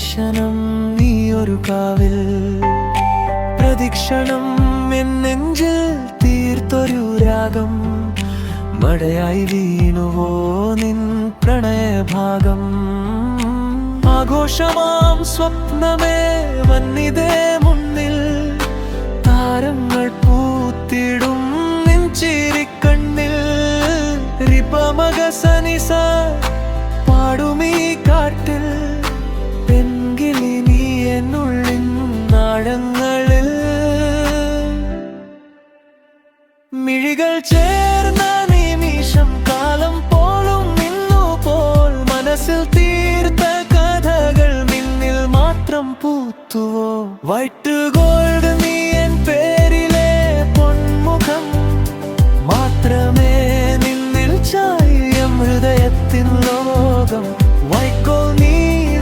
ദർശനം നീ ഒരു കാവിൽ പ്രദക്ഷിണം എൻ നെഞ്ചിൽ തീർത്തൊരു രാഗം മഴയായി വീണുവോ നിൻ പ്രണയഭാഗം ആഘോഷമാം സ്വപ്നമേ വന്നിതേ മുന്നിൽ താരങ്ങൾ പൂത്തിടും നിൻ ചിരിക്കണ്ണിൽ റിപമഗ സനിസ പാടുമീ കാട്ടിൽ പെൺകിളി നീ എന്നുള്ളിൻ നാഴങ്ങളിൽ മിഴികൾ ചേർന്ന നിമിഷം കാലം പോലും നിന്നുപോൽ മനസ്സിൽ തീർത്ത കഥകൾ മിന്നിൽ മാത്രം പൂത്തുവോ വൈറ്റ് ഗോൾഡ് നീ എൻ പേരിലെ പൊന്മുഖം മാത്രമേ നിന്നിൽ ചായം ഹൃദയത്തിൻ ലോകം വൈക്കോൽ നീ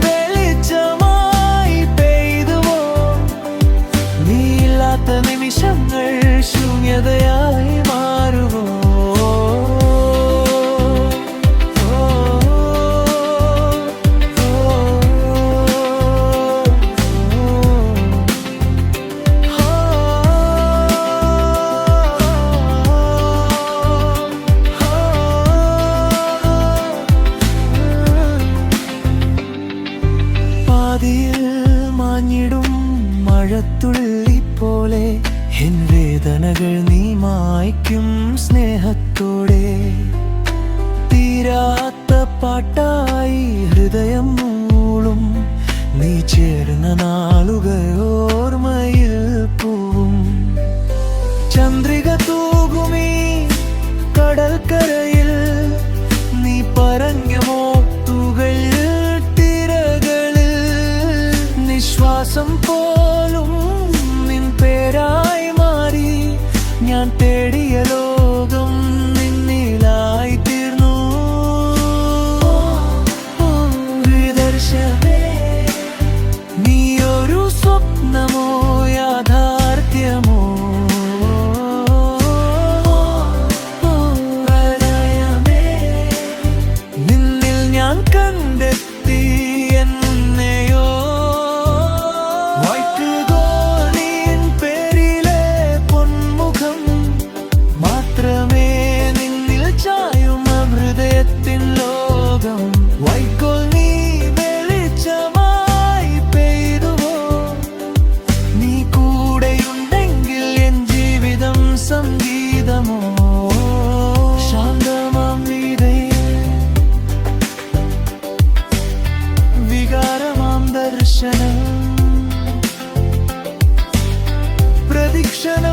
വെളിച്ചമായി പെയ്തുവോ നീയില്ലാത്ത നിമിഷങ്ങൾ ശൂന്യതയായി മാറുവോ പാതിയിൽ മാഞ്ഞിടും മഴത്തുള്ളി പോലെ എൻ വേദനകൾ നീ മായ്ക്കും സ്നേഹത്തോടെ തീരാത്ത പാട്ടായി ഹൃദയം മൂളും നീ ചേർന്ന നാളുകൾ ഓർമ്മയിൽ പൂവും ചന്ദ്രിക തൂകുമീ കടൽക്കരയിൽ നീ പറഞ്ഞമോ തുകൾ തിരകളിൽ നിശ്വാസം പോലും നിൻ പേരായി മാറി ഞാൻ തേടിയ ലോകം നിന്നിലായി തീർന്നു ദർശനേ നീ ഒരു സ്വപ്നമോ യാഥാർത്ഥ്യമോ നിന്നിൽ ഞാൻ കണ്ടെത്തി എന്നെയോ വൈറ്റ് ഗോൾഡിൻ പേരിലെ പൊന്മുഖം മാത്രമേ നിന്നിൽ ചായും ഹൃദയത്തിൻ ലോകം വൈക്കോൽ നീ വെളിച്ചമായി പെയ്തുവോ നീ കൂടെയുണ്ടെങ്കിൽ എൻ ജീവിതം സംഗീതമോ ശാന്തമാം വീഥിയിൽ വികാരമാം ദർശനം പ്രദക്ഷിണം